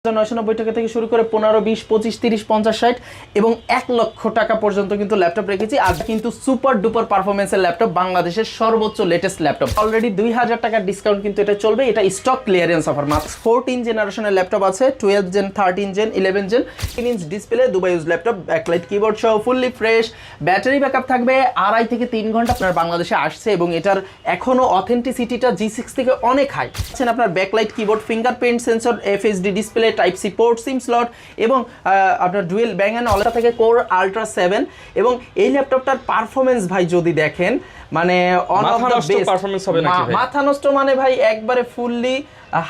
990 টাকা থেকে শুরু করে 15, 20, 25, 30, 50, 60 এবং 1 লক্ষ টাকা পর্যন্ত কিন্তু ল্যাপটপ রেখেছি। আজ কিন্তু সুপার ডুপার পারফরমেন্সের ল্যাপটপ, বাংলাদেশের সর্বোচ্চ লেটেস্ট ল্যাপটপ। অলরেডি 2000 টাকার ডিসকাউন্ট কিন্তু এটা চলবে। এটা স্টক ক্লিয়ারেন্স অফার। মাত্র 14 জেনারেশনের ল্যাপটপ আছে, 12 gen, 13 gen, 11 gen, 3 inch display, Dubai use laptop, backlight keyboard সহ ফুললি ফ্রেশ। ব্যাটারি ব্যাকআপ থাকবে 2.5 থেকে 3 ঘন্টা। আপনার বাংলাদেশে আসছে এবং এটার এখনো অথেন্টিসিটিটা G6 থেকে অনেক হাই। আপনার backlight keyboard, fingerprint sensor, FSD display, type C port, SIM slot এবং আপনার ডুয়েল ব্যাং অ্যান্ড অল থেকে কোর আলট্রা 7। এবং এই ল্যাপটপটার পারফরমেন্স ভাই যদি দেখেন, মানে মাথা নষ্ট মানে ভাই একবারে ফুললি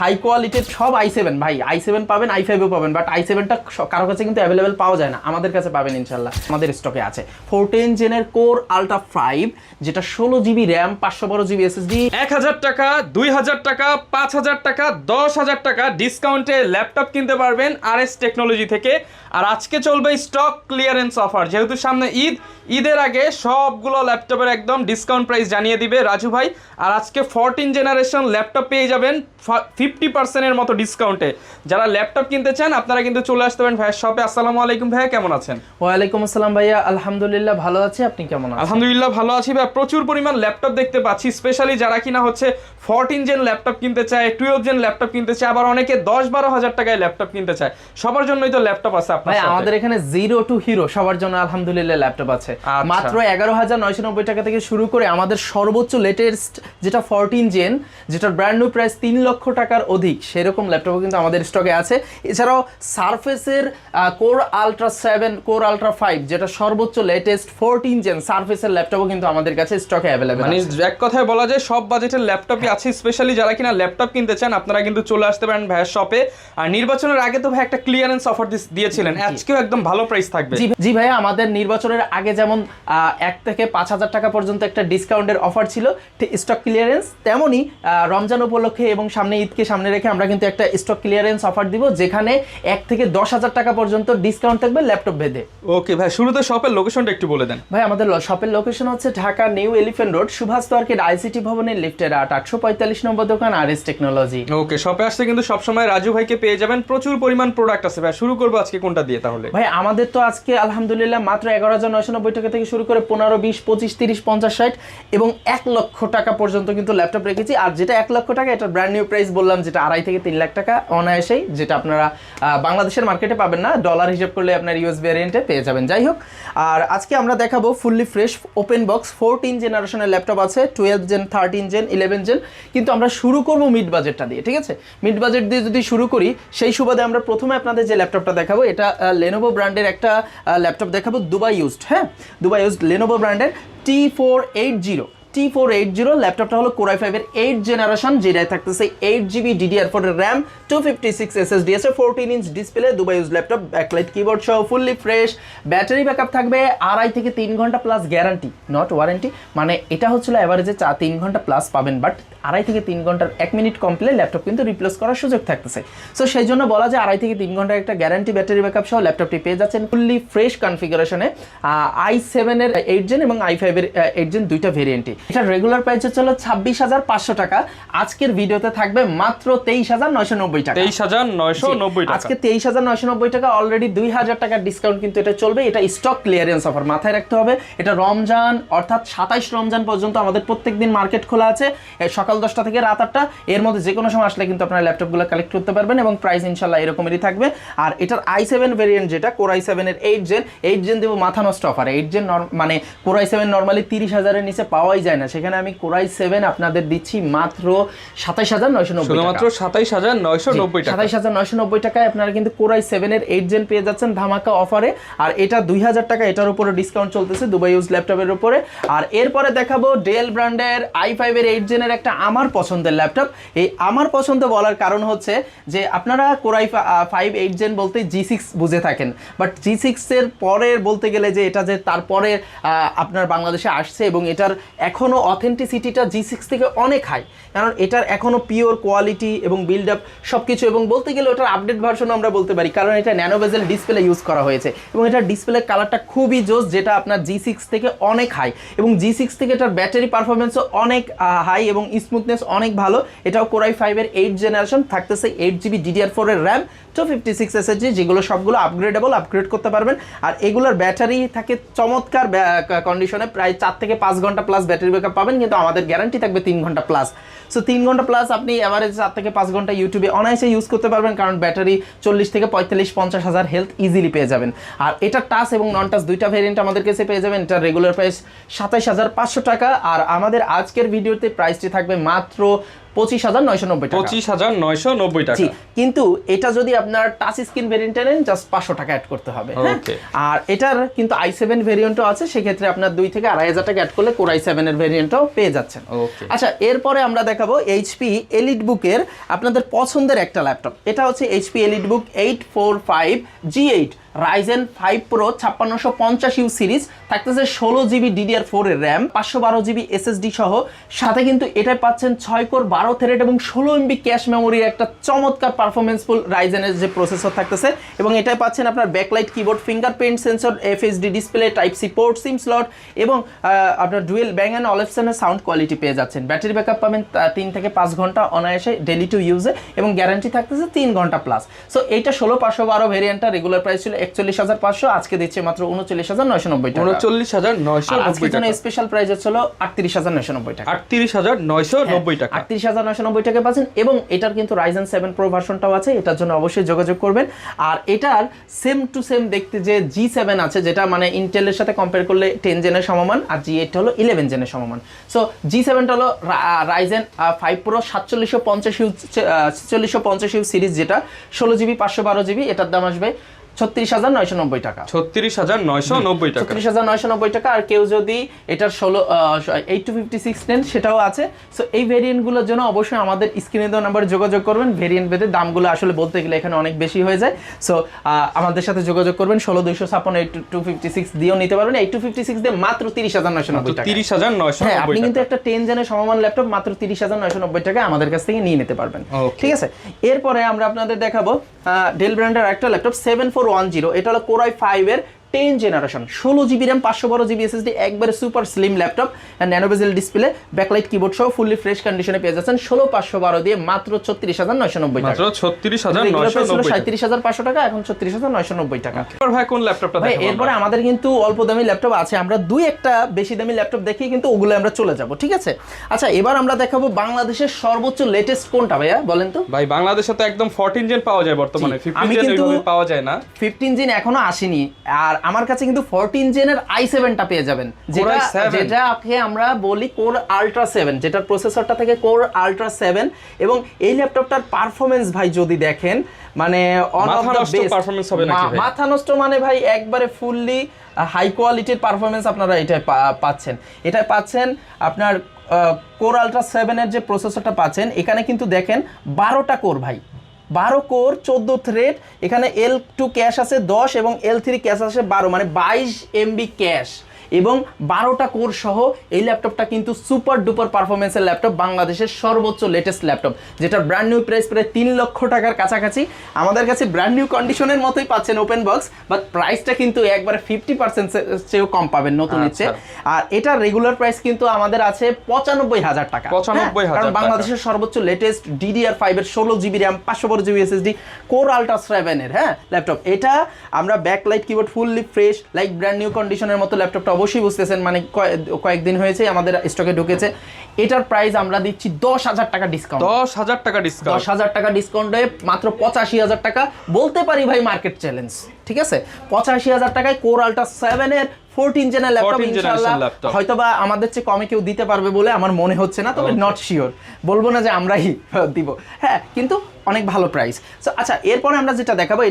হাই কোয়ালিটির সব i7 ভাই। i7 পাবেন, i5ও পাবেন, বাট i7টা কারো কাছে কিন্তু অ্যাভেলেবেল পাওয়া যায় না। আমাদের কাছে পাবেন ইনশাল্লাহ, আমাদের স্টকে আছে। 14 জেনের কোর আলট্রা 5, যেটা 16 জিবি র্যাম, 512 জিবি এসএসডি। 1000 টাকা, 2000 টাকা, 5000 টাকা, 10000 টাকা ডিসকাউন্টে ল্যাপটপ কিনতে পারবেন RS টেকনোলজি থেকে। আর আজকে চলবে স্টক ক্লিয়ারেন্স অফার, যেহেতু সামনে ঈদের আগে সবগুলো ল্যাপটপের একদম ডিসকাউন্ট প্রাইস জানিয়ে দিবে রাজু ভাই। আর আজকে 14 জেনারেশন ল্যাপটপ পেয়ে যাবেন 50% এর মতো ডিসকাউন্টে। যারা ল্যাপটপ কিনতে চান আপনারা কিন্তু চলে আসতে পারেন ভাইয়ের শপে। আসসালামু আলাইকুম ভাইয়া, কেমন আছেন? ওয়ালাইকুম আসসালাম ভাইয়া, আলহামদুলিল্লাহ ভালো আছি। আপনি কেমন আছেন? আলহামদুলিল্লাহ ভালো আছি ভাই। প্রচুর পরিমাণ ল্যাপটপ দেখতে পাচ্ছি, স্পেশালি যারা কিনা হচ্ছে 14 জেন ল্যাপটপ কিনতে চায়, 12 জেন ল্যাপটপ কিনতে চায়, আবার অনেকে 10-12 হাজার টাকায় ল্যাপটপ কিনতে চায়। সবার জন্যই তো ল্যাপটপ আছে আপনার ভাই। আমাদের এখানে জিরো টু হিরো সবার জন্য আলহামদুলিল্লাহ ল্যাপটপ আছে। মাত্র 11,990 টাকা থেকে শুরু করে আমাদের সর্বোচ্চ লেটেস্ট যেটা 14 জেন, যেটার ব্র্যান্ড নিউ প্রাইস 3 লক্ষ টাকার অধিক, সেরকম ল্যাপটপও কিন্তু আমাদের স্টকে আছে। এছাড়াও সারফেসের কোর আলট্রা 7, কোর আলট্রা 5, যেটা সর্বোচ্চ লেটেস্ট 14 জেন সারফেসের ল্যাপটপও কিন্তু আমাদের কাছে স্টকে অ্যাভেলেবেল। মানে এক কথায় বলা যায় সব বাজেটের ল্যাপটপই আছে। স্পেশালি যারা কিনা ল্যাপটপ কিনতে চান আপনারা কিন্তু চলে আসতে পারেন ভাইয়ের শপে। আর নির্বাচনের আগে তো ভাই একটা ক্লিয়ারেন্স অফার দিয়েছিলেন, আজকেও একদম ভালো প্রাইস থাকবে। জি ভাইয়া, আমাদের নির্বাচনের আগে যেমন 1 থেকে 5,000 টাকা পর্যন্ত একটা ডিসকাউন্টের অফার ছিল, স্টক ক্লিয়ারেন্স, তেমনি রমজান উপলক্ষে এবং সামনে ঈদকে সামনে রেখে আমরা কিন্তু একটা স্টক ক্লিয়ারেন্স অফার দিব, যেখানে 1 থেকে 10,000 টাকা পর্যন্ত ডিসকাউন্ট থাকবে ল্যাপটপ ভেদে। ওকে ভাই, শুরুতে শপের লোকেশনটা একটু বলে দেন। ভাই আমাদের শপের লোকেশন হচ্ছে Dhaka New Elephant Road, Subhash market, ICT ভবনের লিফটের 845 নম্বর দোকান, RS টেকনোলজি। ওকে, শপে আসতে কিন্তু সবসময় রাজু ভাইকে পেয়ে যাবেন। প্রচুর পরিমাণ প্রোডাক্ট আছে ভাই। শুরু করবো আজকে কোনটা দিয়ে তাহলে? ভাই আমাদের তো আজকে আলহামদুলিল্লাহ মাত্র 11,990 টাকা থেকে শুরু করে 15, 20, 25, 30, 50, 60 এবং 1 লক্ষ টাকা পর্যন্ত কিন্তু ল্যাপটপ রেখেছি। আর যেটা 1 লক্ষ টাকা, এটা ব্র্যান্ড নিউ প্রাইস বললাম, যেটা 2.5 থেকে 3 লাখ টাকা অনায়াসেই, যেটা আপনারা বাংলাদেশের মার্কেটে পাবেন না, ডলার হিসেব করলে আপনার ইউএস ভ্যারিয়েন্টে পেয়ে যাবেন। যাই হোক, আর আজকে আমরা দেখাবো ফুললি ফ্রেশ ওপেন বক্স 14 জেনারেশনের ল্যাপটপ আছে, 12 জেন, 13 জেন, 11 জেন। কিন্তু আমরা শুরু করবো মিড বাজেটটা দিয়ে, ঠিক আছে? মিড বাজেট দিয়ে যদি শুরু করি, সেই সুবাদে আমরা প্রথমে আপনাদের যে ল্যাপটপটা দেখাবো, এটা লেনোভো ব্র্যান্ডের একটা ল্যাপটপ দেখাবো, দুবাই ইউজড। হ্যাঁ, দুবাই ইউজড লেনোভো ব্র্যান্ডের T480 ল্যাপটপটা হলো কোর i5 এর 8 জেনারেশন, যেটাই থাকতেছে 8 জিবি DDR4 এর র্যাম, 256 SSD আছে, 14 inch display, Dubai use laptop, backlight keyboard সহ ফুললি ফ্রেশ। ব্যাটারি ব্যাকআপ থাকবে 2.5 থেকে 3 ঘন্টা প্লাস, গ্যারান্টি নট ওয়ারেন্টি। মানে এটা হচ্ছিল এভারেজে 3 ঘন্টা প্লাস পাবেন, বাট 2.5 থেকে 3 ঘন্টার 1 মিনিট কমপ্লে ল্যাপটপ কিন্তু রিপ্লেস করার সুযোগ থাকতেছে। সো সেই জন্য বলা যায় 2.5 থেকে 3 ঘন্টার একটা গ্যারান্টি ব্যাটারি ব্যাকআপ সহ ল্যাপটপটি পেয়ে যাচ্ছেন ফুললি ফ্রেশ কনফিগারেশনে। i7 এর 8 জেন এবং i5 এর 8 জেন দুইটা ভেরিয়েন্টই। এটা রেগুলার প্রাইস হচ্ছে 26,500 টাকা। আজকের ভিডিওতে থাকবে মাত্র 23,990 টাকা। 23,990 টাকা। আজকে 23,990 টাকা। অলরেডি 2,000 টাকার ডিসকাউন্ট কিন্তু এটা চলবে। এটা স্টক ক্লিয়ারেন্স অফার, মাথায় রাখতে হবে। এটা রমজান অর্থাৎ 27 রমজান পর্যন্ত আমাদের প্রত্যেকদিন মার্কেট খোলা আছে, সকাল 10টা থেকে রাত 8টা। এর মধ্যে যে কোনো সময় আসলে কিন্তু আপনারা ল্যাপটপগুলো কালেক্ট করতে পারবেন এবং প্রাইস ইনশাল্লাহ এরকমই থাকবে। আর এটার i7 ভেরিয়েন্ট, যেটা কোর i7 এর 8 জেন দেবো মাথা নষ্ট অফার। 8 জেন মানে কোর i7 নর্মালি 30,000-এর নিচে পাওয়াই যায় না, সেখানে আমি কোর i7 আপনাদের দিচ্ছি মাত্র 27,990 টাকা। মাত্র 27,990 টাকা। 27,990 টাকায় আপনারা কিন্তু কোর i7 এর 8 জেন পেয়ে যাচ্ছেন ধামাকা অফারে। আর এটা 2,000 টাকা, এটার উপরে ডিসকাউন্ট চলতেছে দুবাই ইউজ ল্যাপটপের উপরে। আর এরপরে দেখাবো ডেল ব্র্যান্ডের i5 এর 8 জেনের একটা আমার পছন্দের ল্যাপটপ। এই আমার পছন্দ বলার কারণ হচ্ছে যে আপনারা কোর i5 8 জেন বলতে G6 বুঝে থাকেন, বাট G6 এর পরের বলতে গেলে যে এটা যে তারপরে আপনার বাংলাদেশে আসছে এবং এটার এখনো অথেন্টিসিটিটা G6 থেকে অনেক হাই, কারণ এটার এখনো পিওর কোয়ালিটি এবং বিল্ড আপ সবকিছু, এবং বলতে গেলে ওটার আপডেট ভার্সন আমরা বলতে পারি, কারণ এটা ন্যানো বেজেল ডিসপ্লে ইউজ করা হয়েছে এবং এটার ডিসপ্লে কালারটা খুবই জোস, যেটা আপনার G6 থেকে অনেক হাই। এবং G6 থেকে এটার ব্যাটারি পারফরমেন্সও অনেক হাই এবং স্মুথনেস অনেক ভালো। এটাও কোর i5 এর 8 জেনারেশন, থাকতেছে 8 জিবি DDR4 এর র্যাম, 256 SSD, যেগুলো সবগুলো আপগ্রেড করতে পারবেন। আর এগুলোর ব্যাটারি থাকে চমৎকার কন্ডিশনে, প্রায় 4 থেকে 5 ঘন্টা প্লাস ব্যাটারি ব্যাকআপ পাবেন, কিন্তু আমাদের গ্যারান্টি থাকবে 3 ঘন্টা প্লাস। সো 3 ঘন্টা প্লাস আপনি এভারেজ 4 থেকে 5 ঘন্টা ইউটিউবে অনায়াসে ইউজ করতে পারবেন, কারণ ব্যাটারি 40 থেকে 45-50 হাজার হেলথ ইজিলি পেয়ে যাবেন। আর এটা টাচ এবং নন টাচ দুইটা ভেরিয়েন্ট আমাদের কাছে পেয়ে যাবেন। এটা রেগুলার প্রাইস 27,500 টাকা, আর আমাদের আজকের ভিডিওতে প্রাইসটি থাকবে মাত্র 25,990 টাকা। 25,990 টাকা। কিন্তু এটা যদি আপনার টাচ স্ক্রিন ভেরিয়েন্টে নেন, জাস্ট 500 টাকা অ্যাড করতে হবে। আর এটার কিন্তু i7 ভেরিয়েন্টও আছে, সেক্ষেত্রে আপনার 2 থেকে 2,500 টাকা অ্যাড করলে Core i7 এর ভেরিয়েন্টও পেয়ে যাচ্ছেন। আচ্ছা, এরপরে আমরা দেখাবো HP EliteBook-এর আপনাদের পছন্দের একটা ল্যাপটপ। এটা হচ্ছে HP EliteBook 845 G8 Ryzen 5 Pro 5650U series, থাকতেছে 16 GB DDR4 এর RAM, 512 GB SSD সহ। সাথে কিন্তু এটা পাচ্ছেন 6 কোর 12 থ্রেড এবং 16 MB ক্যাশ মেমোরির একটা চমৎকার পারফরমেন্সফুল রাইজেনের যে প্রসেসর থাকতেছে, এবং এটাই পাচ্ছেন আপনার backlight keyboard, fingerprint sensor, FHD display, type C port, SIM slot, এবং আপনার ডুয়েল ব্যাং অ্যান্ড অলিপসনের সাউন্ড কোয়ালিটি পেয়ে যাচ্ছেন। ব্যাটারি ব্যাকআপ পাবেন 3 থেকে 5 ঘন্টা অনায়াসে ডেলি টু ইউজে, এবং গ্যারান্টি থাকতেছে 3 ঘন্টা প্লাস। সো এইটা 16512 ভেরিয়েন্টটা রেগুলার প্রাইস ছিল 41,500, আজকে দিচ্ছে মাত্র 39,990 টাকা। 39,990 টাকা। স্পেশাল প্রাইস হচ্ছিল 38,990 টাকা। 38,990 টাকা। 38,990 টাকা পাচ্ছেন, এবং এটার কিন্তু Ryzen 7 Pro ভার্সনটাও আছে, এটার জন্য অবশ্যই যোগাযোগ করবেন। আর এটার সেম টু সেম দেখতে যে G7 আছে, যেটা মানে ইন্টেলের সাথে কম্পেয়ার করলে 10 জেনের সমমান, আর G8 হলো 11 জেনের সমমান। সো G7টা হলো Ryzen 5 Pro 4750U সিরিজ, যেটা 16 GB 512 GB, এটার দাম আসবে 36,990 টাকা। 36,990 টাকা। 36,990 টাকা। আর কেউ যদি এটার 8256 নেন, সেটাও আছে। সো এই ভেরিয়েন্টগুলোর জন্য অবশ্যই আমাদের স্ক্রিনে দেওয়া নাম্বারে যোগাযোগ করবেন। ভেরিয়েন্ট ভেদে দামগুলো আসলে বলতে গেলে এখানে অনেক বেশি হয়ে যায়। সো আমাদের সাথে যোগাযোগ করবেন। 16256 8256 দিয়েও নিতে পারবেন। 8256 দিয়ে মাত্র 30,990 টাকা। 30,990 হ্যাঁ, আপনি কিন্তু একটা 10 জেনের সমমান ল্যাপটপ মাত্র 30,990 টাকা আমাদের কাছ থেকে নিয়ে নিতে পারবেন। ঠিক আছে, এরপরে আমরা আপনাদের দেখাবো ডেল ব্র্যান্ডের একটা ল্যাপটপ 7410। এটা হলো Core i5 এর 10 generation, 16 GB RAM 512 GB SSD, একবারে সুপার স্লিম ল্যাপটপ, ন্যানো বেজেল ডিসপ্লে, ব্যাকলাইট কিবোর্ড সহ ফুললি ফ্রেশ কন্ডিশনে পেয়ে যাচ্ছেন 16512 দিয়ে মাত্র 36,990 টাকা। মাত্র 36,990 টাকা। 37,500 টাকা, এখন 36,990 টাকা। এরপর ভাই কোন ল্যাপটপটা দেখাবো? এরপরে আমাদের কিন্তু অল্প দামি ল্যাপটপ আছে, আমরা দুই একটা বেশি দামি ল্যাপটপ দেখি, কিন্তু ওগুলো আমরা চলে যাব। ঠিক আছে, আচ্ছা এবার আমরা দেখাবো বাংলাদেশের সর্বোচ্চ লেটেস্ট কোনটা ভাইয়া বলেন তো? ভাই বাংলাদেশে তো একদম 14 জেন পাওয়া যায় বর্তমানে, 15 জেন এইভাবে পাওয়া যায় না। 15 জেন এখনো আসেনি, আর আমার কাছে কিন্তু 14 জেনের i7টা পেয়ে যাবেন, যেটাকে আমরা বলি Core Ultra 7, যেটার প্রসেসরটা থেকে Core Ultra 7, এবং এই ল্যাপটপটার পারফরম্যান্স ভাই যদি দেখেন, মানে মাথা নষ্ট, মানে ভাই একবারে ফুললি হাই কোয়ালিটির পারফরম্যান্স আপনারা এটাই পাচ্ছেন। এটাই পাচ্ছেন আপনার Core Ultra 7 এর যে প্রসেসরটা পাচ্ছেন, এখানে কিন্তু দেখেন 12টা কোর ভাই, 12 কোর 14 থ্রেড, এখানে L2 ক্যাশ আছে 10 এবং L3 ক্যাশ আছে 12, মানে 22 MB ক্যাশ এবং 12টা কোর সহ এই ল্যাপটপটা কিন্তু সুপার ডুপার পারফরমেন্সের ল্যাপটপ, বাংলাদেশের সর্বোচ্চ লেটেস্ট ল্যাপটপ, যেটা ব্র্যান্ড নিউ প্রাইস প্রায় 3 লক্ষ টাকার কাছাকাছি। আমাদের কাছে ব্র্যান্ড নিউ কন্ডিশনের মতোই পাচ্ছেন ওপেন বক্স, বাট প্রাইসটা কিন্তু একবারে 50% চেয়েও কম পাবেন নতুন ইচ্ছে। আর এটার রেগুলার প্রাইস কিন্তু আমাদের আছে 95,000 টাকা, 95,000 কারণ বাংলাদেশের সর্বোচ্চ লেটেস্ট DDR5 এর 16 GB RAM 512 GB SSD Core Ultra 7 এর ল্যাপটপ। এটা আমরা backlight keyboard fully fresh like brand new কন্ডিশনের মতো ল্যাপটপটা অবশ্যই বুঝতেছেন, মানে কয়েকদিন হয়েছে আমাদের স্টকে ঢুকেছে। এটার প্রাইস আমরা দিচ্ছি 10,000 টাকা ডিসকাউন্ট। 10,000 টাকা ডিসকাউন্ট। 10,000 টাকা ডিসকাউন্টে মাত্র 85,000 টাকা, বলতে পারি ভাই মার্কেট চ্যালেঞ্জ। ঠিক আছে, 85,000 টাকায় Core Ultra 7 এর 14 জেনের ল্যাপটপ ইনশাআল্লাহ হয়তোবা আমাদের চেয়ে কমে কেউ দিতে পারবে বলে আমার মনে হচ্ছে না, তবে নট শিওর, বলবো না যে আমরাই দিব, হ্যাঁ, কিন্তু অনেক ভালো প্রাইস। আচ্ছা, এরপরে আমরা যেটা দেখাবো,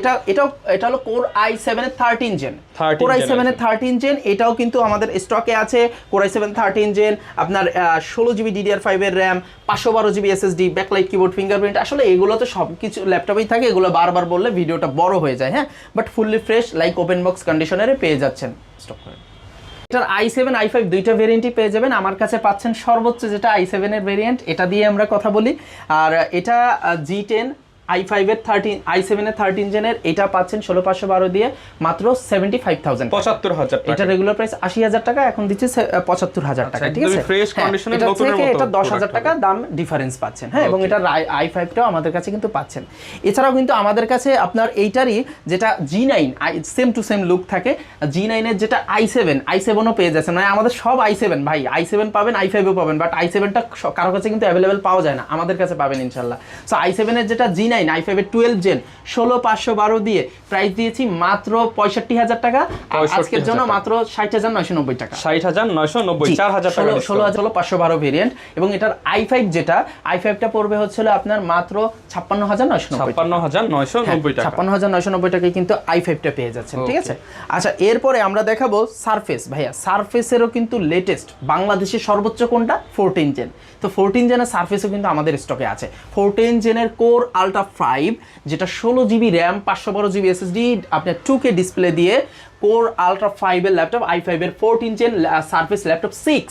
এটা হলো Core i7 এর 13 জেন। Core i7 এর 13 জেন, এটাও কিন্তু আমাদের স্টকে আছে। Core i7 13 জেন, আপনার 16 GB DDR5 এর RAM, 512 GB SSD, backlight keyboard, fingerprint, আসলে এগুলো তো সব কিছু ল্যাপটপেই থাকে, এগুলো বারবার বললে ভিডিওটা বড় হয়ে যায়, হ্যাঁ, but fully fresh like open box কন্ডিশনারে পেয়ে যাচ্ছেন স্টক করে। এটার i7 i5 দুইটা ভেরিয়েন্টই পেয়ে যাবেন। আমার কাছে পাচ্ছেন সর্বোচ্চ যেটা i7 এর ভেরিয়েন্ট, এটা দিয়ে আমরা কথা বলি। আর এটা G10 i5 এর 13 i7 এর 13 জেনের এটা পাচ্ছেন 16512 দিয়ে মাত্র 75000 75000 টাকা। এটা রেগুলার প্রাইস 80000 টাকা, এখন দিচ্ছে 75000 টাকা, ঠিক আছে? ফ্রেশ কন্ডিশনে এটা নতুনের থেকে মতো এটা 10000 টাকা দাম ডিফারেন্স পাচ্ছেন, হ্যাঁ, এবং এটা i5 টাও আমাদের কাছে কিন্তু পাচ্ছেন। এছাড়াও কিন্তু আমাদের কাছে আপনার এইটারই যেটা G9 same to same look থাকে, G9 এর যেটা i7 ও পেয়ে যাচ্ছেন, মানে আমাদের সব i7 ভাই, i7 পাবেন i5 ও পাবেন, বাট i7টা কারো কাছে কিন্তু অ্যাভেলেবেল পাওয়া যায় না, আমাদের কাছে পাবেন ইনশাআল্লাহ। সো i7 এর যেটা G9 i5 এর 12 জেন 16512 দিয়ে প্রাইস দিয়েছি মাত্র 65000 টাকা, আর আজকের জন্য মাত্র 60990 টাকা, 60990, 4000 টাকা, 16512 ভেরিয়েন্ট। এবং এটার i5 যেটা i5টা পড়বে হচ্ছিল আপনার মাত্র 56990 টাকা, 56990 টাকা, 56990 টাকায় কিন্তু i5টা পেয়ে যাচ্ছেন, ঠিক আছে? আচ্ছা, এরপরে আমরা দেখাবো সারফেস। ভাইয়া সারফেসেরও কিন্তু লেটেস্ট বাংলাদেশের সর্বোচ্চ কোনটা? 14 জেন। তো 14 জেনের সারফেসও কিন্তু আমাদের স্টকে আছে। 14 জেনের কোর আলট্রা 5 যেটা 16GB র্যাম 512GB SSD আপনার 2K ডিসপ্লে দিয়ে কোর আলট্রা 5 এর ল্যাপটপ i5 এর 14 জেন সারফেস ল্যাপটপ 6,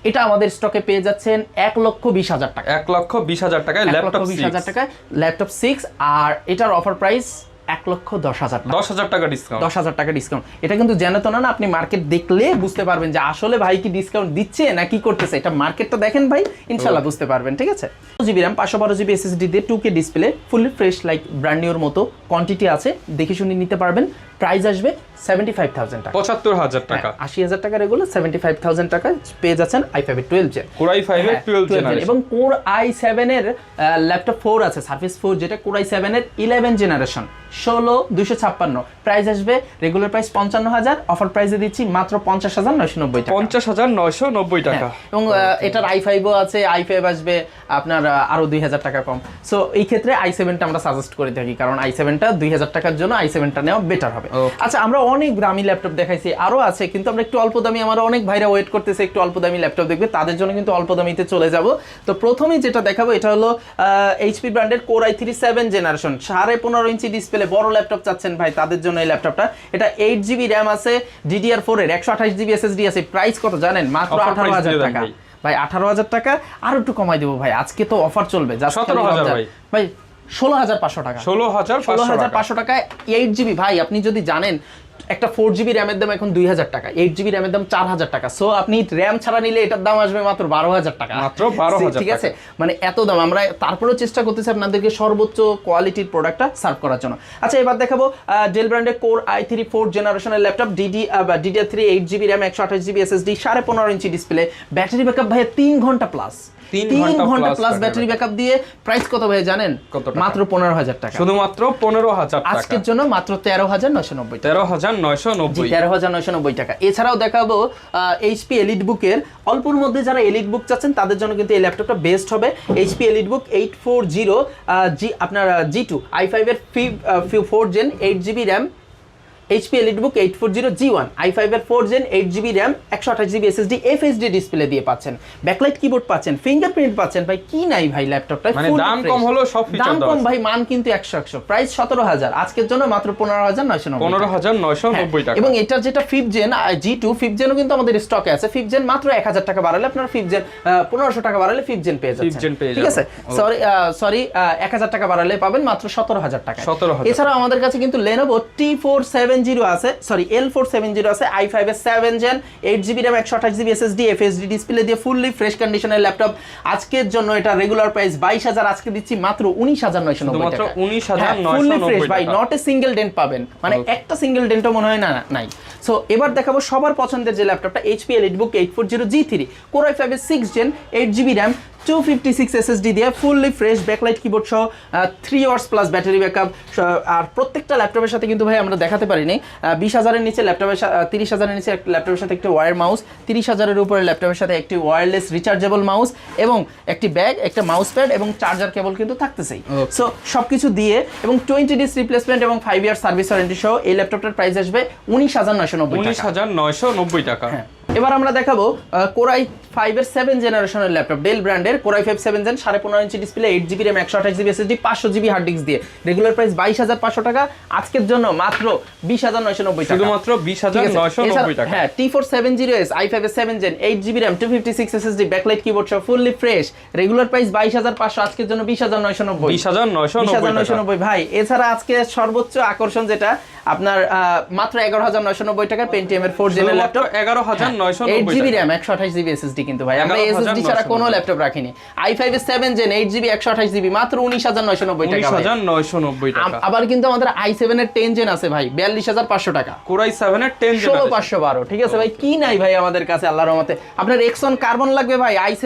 এটা আমাদের স্টকে পেয়ে যাচ্ছেন 1,20,000 টাকা, 1,20,000 টাকায় ল্যাপটপ 1,20,000 টাকায় ল্যাপটপ 6, আর এটার অফার প্রাইস 1,10,000 টাকা, 10,000 টাকা ডিসকাউন্ট, 10,000 টাকা ডিসকাউন্ট। এটা কিন্তু জানাতো না, আপনি মার্কেট দেখলে বুঝতে পারবেন যে আসলে ভাই কি ডিসকাউন্ট দিচ্ছে না কি করতেছে, এটা মার্কেটটা দেখেন ভাই, ইনশাআল্লাহ বুঝতে পারবেন, ঠিক আছে? 2GB RAM 512GB SSD দিয়ে 2K display fully fresh like brand নিউর মতো, কোয়ান্টিটি আছে, দেখে শুনে নিতে পারবেন। প্রাইস আসবে 75,000 টাকা, 75,000 টাকা, 80,000 টাকা রেগুলার, 75,000 টাকা পেয়ে যাচ্ছেন i5 এর 12 জেন, Core i5 এর 12 জেনারেশন, এবং Core i7 এর ল্যাপটপ 4 আছে, সারফেস 4 যেটা Core i7 এর 11 জেনারেশন 16256, প্রাইস আসবে রেগুলার প্রাইস 55,000, অফার প্রাইসে দিচ্ছি মাত্র 50,990 টাকা, 50,990 টাকা। এবং এটার i5ও আছে, i5 আসবে আপনার আরো 2000 টাকা কম। সো এই ক্ষেত্রে i7টা আমরা সাজেস্ট করে থাকি, কারণ i7টা 2000 টাকার জন্য i7টা নেওয়া বেটার হবে। আচ্ছা, আমরা অনেক দামি ল্যাপটপ দেখাইছি, আরো আছে, কিন্তু আমরা একটু অল্প দামি, আমার অনেক ভাইরা ওয়েট করতেছে একটু অল্প দামি ল্যাপটপ দেখবে, তাদের জন্য কিন্তু অল্প দামিতে চলে যাব। তো প্রথমেই যেটা দেখাবো এটা হলো এইচপি ব্র্যান্ডের Core i3 7 generation 15.5 inch display বড় ল্যাপটপ চাচ্ছেন ভাই, তাদের জন্য এই ল্যাপটপটা। এটা 8GB র্যাম আছে, DDR4 এর 128GB SSD আছে। প্রাইস কত জানেন? মাত্র 18,000 টাকা ভাই, 18,000 টাকা। আর একটু কমাই দেবো ভাই, আজকে তো অফার চলবে, যা 17,000 ভাই, 16,500 টাকা, 16,500 টাকায় 8GB। ভাই আপনি যদি জানেন একটা 4GB র্যামের দাম এখন 2,000 টাকা, 8GB র্যামের দাম 4,000 টাকা। সো আপনি র্যাম ছাড়া নিলে এটার দাম আসবে মাত্র 12,000 টাকা, মাত্র 12,000, ঠিক আছে? মানে এত দাম। আমরা তারপরেও চেষ্টা করতেছি আপনাদেরকে সর্বোচ্চ কোয়ালিটির প্রোডাক্টটা সার্ভ করার জন্য। আচ্ছা, এবার দেখাবো ডেল ব্র্যান্ডের Core i3 4 জেনারেশনের laptop, DDR3 8GB RAM 128GB SSD 15.5 inch display, battery backup ভাই 3 ঘন্টা প্লাস, 3 ঘন্টা প্লাস ব্যাটারি ব্যাকআপ দিয়ে। প্রাইস কত ভাই জানেন? মাত্র 15,000 টাকা, শুধুমাত্র 15,000 টাকা, আজকের জন্য মাত্র 13,990 টাকা, 13,990 টাকা। এছাড়াও দেখাবো HP এলিটবুকের অল্পর মধ্যে যারা এলিটবুক চাচ্ছেন তাদের জন্য কিন্তু এই ল্যাপটপটা বেস্ট হবে। HP এলিটবুক 840 আপনার G2 i5 এর 4 gen 8GB RAM, HP EliteBook 840 G1 i5 এর 4 gen 8GB RAM 128GB SSD FHD display দিয়ে পাচ্ছেন, ব্যাকলাইট কিবোর্ড পাচ্ছেন, ফিঙ্গারপ্রিন্ট পাচ্ছেন। ভাই কি নাই ভাই ল্যাপটপটা, মানে দাম কম হলো, সব ফিচার দাম কম ভাই, মান কিন্তু 100 প্রাইস 17,000, আজকের জন্য মাত্র 15,990 টাকা। এবং এটার যেটা 5th জেন G2 5th জেনও কিন্তু আমাদের স্টকে আছে। 5th জেন মাত্র 1,000 টাকা বাড়ালে আপনার 5th জেন 1500 টাকা বাড়ালে 5th জেন পেয়ে যাচ্ছেন, ঠিক আছে? সরি 1,000 টাকা বাড়ালে পাবেন মাত্র 17,000 টাকা। এছাড়া আমাদের কাছে কিন্তু Lenovo T470 আছে, L470 আছে, i5 এর 7 gen 8GB RAM 128GB SSD FHD display দিয়ে ফুললি ফ্রেশ কন্ডিশনের ল্যাপটপ। আজকের জন্য এটা রেগুলার প্রাইস 22,000, আজকে দিচ্ছি মাত্র 19,990 টাকা, 19,990 ফুললি ফ্রেশ ভাই, নট এ সিঙ্গেল ডেন্ট পাবেন, মানে একটা সিঙ্গেল ডেন্টও মনে হয় না নাই। সো এবার দেখাবো সবার পছন্দের যে ল্যাপটপটা HP EliteBook 840 G3 Core i5 এর 6 জেন 8GB RAM 256 SSD দিয়ে ফুললি ফ্রেশ ব্যাকলাইট কিবোর্ড সহ 3 আওয়ার্স প্লাস ব্যাটারি ব্যাকআপ। আর প্রত্যেকটা ল্যাপটপের সাথে কিন্তু ভাই আমরা দেখাতে পারিনি, 20,000-এর নিচে ল্যাপটপের 30,000-এর নিচে ল্যাপটপের সাথে একটি ওয়্যার মাউস, 30,000-এর উপরে ল্যাপটপের সাথে একটি ওয়্যারলেস রিচার্জেবল মাউস এবং একটি ব্যাগ, একটা মাউস প্যাড এবং চার্জার কেবল কিন্তু থাকতেছেই। সো সবকিছু দিয়ে এবং 20 ডেজ রিপ্লেসমেন্ট এবং 5 ইয়ার সার্ভিস ওয়ারেন্টি সহ এই ল্যাপটপটার প্রাইস আসবে 19,990 টাকা, 19,990 টাকা। এবার আমরা দেখাবো কোরাই 5 এর 7 জেনারেশনের ল্যাপটপ ডেল ব্র্যান্ডের core i 5 7 gen 15.5 inch display 8GB RAM 128GB SSD 500GB hard disk দিয়ে রেগুলার প্রাইস 22,500 টাকা আজকের জন্য মাত্র 20,990 টাকা শুধুমাত্র 20,990 টাকা হ্যাঁ T4 70S i5 এর 7 gen 8GB RAM 256 SSD backlight keyboard সহ ফুললি ফ্রেশ রেগুলার প্রাইস 22,500 আজকের জন্য 20,990 20,990 ভাই এছাড়া আজকে সর্বোচ্চ আকর্ষণ যেটা আপনার মাত্র 11,990 টাকা পেন্টিয়াম এর 4 জেনের laptop 11,990 8GB RAM 128GB SSD কিন্তু ভাই আমরা SSD ছাড়া কোনো ল্যাপটপ রাখিনি i5 এর 7 জেন 8GB 128GB মাত্র 19,990 টাকা 19,990 টাকা আবার কিন্তু আমাদের i7 এর 10 জেন আছে ভাই 42,500 টাকা কোরাই 7 এর 10 জেন 16,512 ঠিক আছে ভাই কি নাই ভাই আমাদের কাছে আল্লাহর রহমতে আপনার Exxon কার্বন লাগবে ভাই i7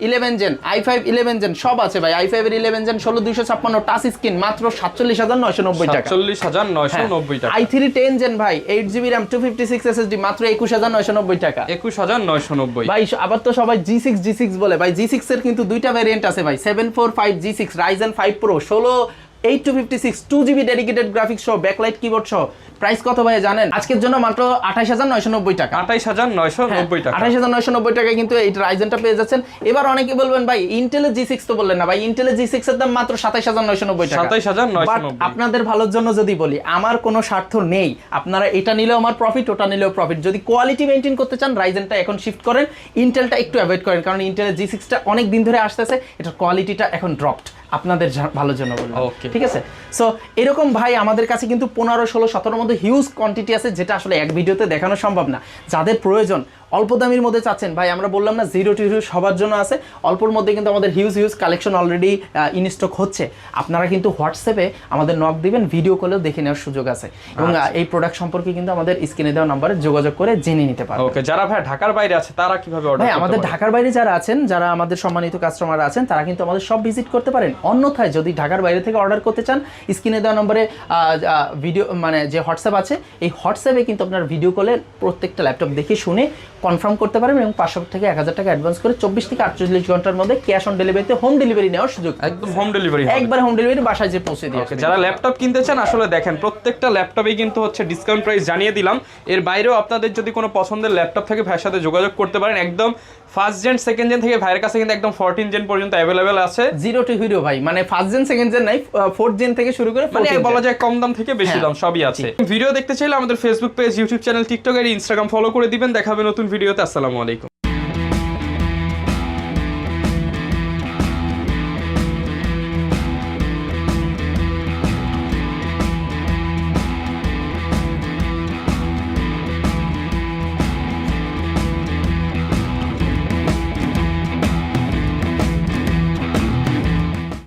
11 জেন i5 11 জেন সব আছে ভাই i5 এর 11 জেন 16256 টাচ স্ক্রিন মাত্র 47,990 টাকা 47,990 টাকা i3 10 জেন ভাই 8GB RAM 256 SSD মাত্র 21,990 টাকা 21,990 ভাই আবার তো সবাই G6 বলে ভাই G6 এর কিন্তু দুইটা ভ্যারিয়েন্ট আছে ভাই 745 G6 Ryzen 5 Pro 8256 2GB dedicated graphics সহ ব্যাকলাইট কিবোর্ড সহ প্রাইস কত ভাই জানেন আজকের জন্য মাত্র 28,990 টাকা 28,990 টাকা 28,990 টাকায় কিন্তু এই রাইজেনটা পেয়ে যাচ্ছেন এবার অনেকে বলবেন ভাই ইন্টেলের G6 তো বললেন না ভাই ইন্টেলের G6 এর দাম মাত্র 27,990 টাকা 27,990 আপনাদের ভালোর জন্য যদি বলি আমার কোনো স্বার্থ নেই আপনারা এটা নিলেও আমার প্রফিট ওটা নিলেও প্রফিট যদি কোয়ালিটি মেইনটেইন করতে চান রাইজেনটা এখন শিফট করেন ইন্টেলটা একটু অ্যাভয়েড করেন কারণ ইন্টেলের G6টা অনেক দিন ধরে আসতেছে এটার কোয়ালিটিটা এখন ড্রপড আপনাদের ভালোর জন্য বললাম ঠিক আছে সো এরকম ভাই আমাদের কাছে কিন্তু 15 16 17 মধ্যে হিউজ কোয়ান্টিটি আছে যেটা আসলে এক ভিডিওতে দেখানো সম্ভব না যাদের প্রয়োজন অল্প দামের মধ্যে চাচ্ছেন ভাই আমরা বললাম না 0 to 0 সবার জন্য আছে অল্পর মধ্যে কিন্তু আমাদের huge collection already in stock হচ্ছে আপনারা কিন্তু হোয়াটসঅ্যাপে আমাদের নক দিবেন ভিডিও কলেও দেখে নেওয়ার সুযোগ আছে এবং এই প্রোডাক্ট সম্পর্কে কিন্তু আমাদের স্ক্রিনে দেওয়া নম্বরে যোগাযোগ করে জেনে নিতে পারবেন ওকে যারা ভাই ঢাকার বাইরে আছে তারা কিভাবে অর্ডার ভাই করতে আমাদের পারে ঢাকার বাইরে যারা আছেন যারা আমাদের সম্মানিত কাস্টমার আছেন তারা কিন্তু আমাদের সব ভিজিট করতে পারেন অন্যথায় যদি ঢাকার বাইরে থেকে অর্ডার করতে চান স্ক্রিনে দেওয়া নম্বরে ভিডিও মানে যে হোয়াটসঅ্যাপ আছে এই হোয়াটসঅ্যাপে কিন্তু আপনার ভিডিও কলে প্রত্যেকটা ল্যাপটপ দেখে শুনে কনফার্ম করতে পারবেন এবং 500 থেকে 1,000 টাকা অ্যাডভান্স করে 24 থেকে 48 ঘন্টার মধ্যে ক্যাশ অন ডেলিভারিতে হোম ডেলিভারি নেওয়ার সুযোগ একদম হোম ডেলিভারি একবার হোম ডেলিভারি বাসায় যে পৌঁছে দিয়ে আসবে যারা ল্যাপটপ কিনতে চান আসলে দেখেন প্রত্যেকটা ল্যাপটপেই কিন্তু হচ্ছে ডিসকাউন্ট প্রাইস জানিয়ে দিলাম এর বাইরেও আপনাদের যদি কোনো পছন্দের ল্যাপটপ থাকে ভাইয়ের সাথে যোগাযোগ করতে পারেন একদম ফার্স্ট জেন সেকেন্ড জেন থেকে ভাইয়ের কাছে কিন্তু একদম 14 জেন পর্যন্ত অ্যাভেলেবেল আছে 0 to 0 ভাই মানে ফার্স্ট জেন সেকেন্ড জেন নাই ফোর্থ জেন থেকে শুরু করে মানে বলা যায় কম দাম থেকে বেশি দাম সবই আছে ভিডিও দেখতে চাইলে আমাদের Facebook page YouTube channel TikTok আর ইনস্টাগ্রাম ফলো করে দিবেন দেখাবে নতুন ভিডিওতে আসসালামু আলাইকুম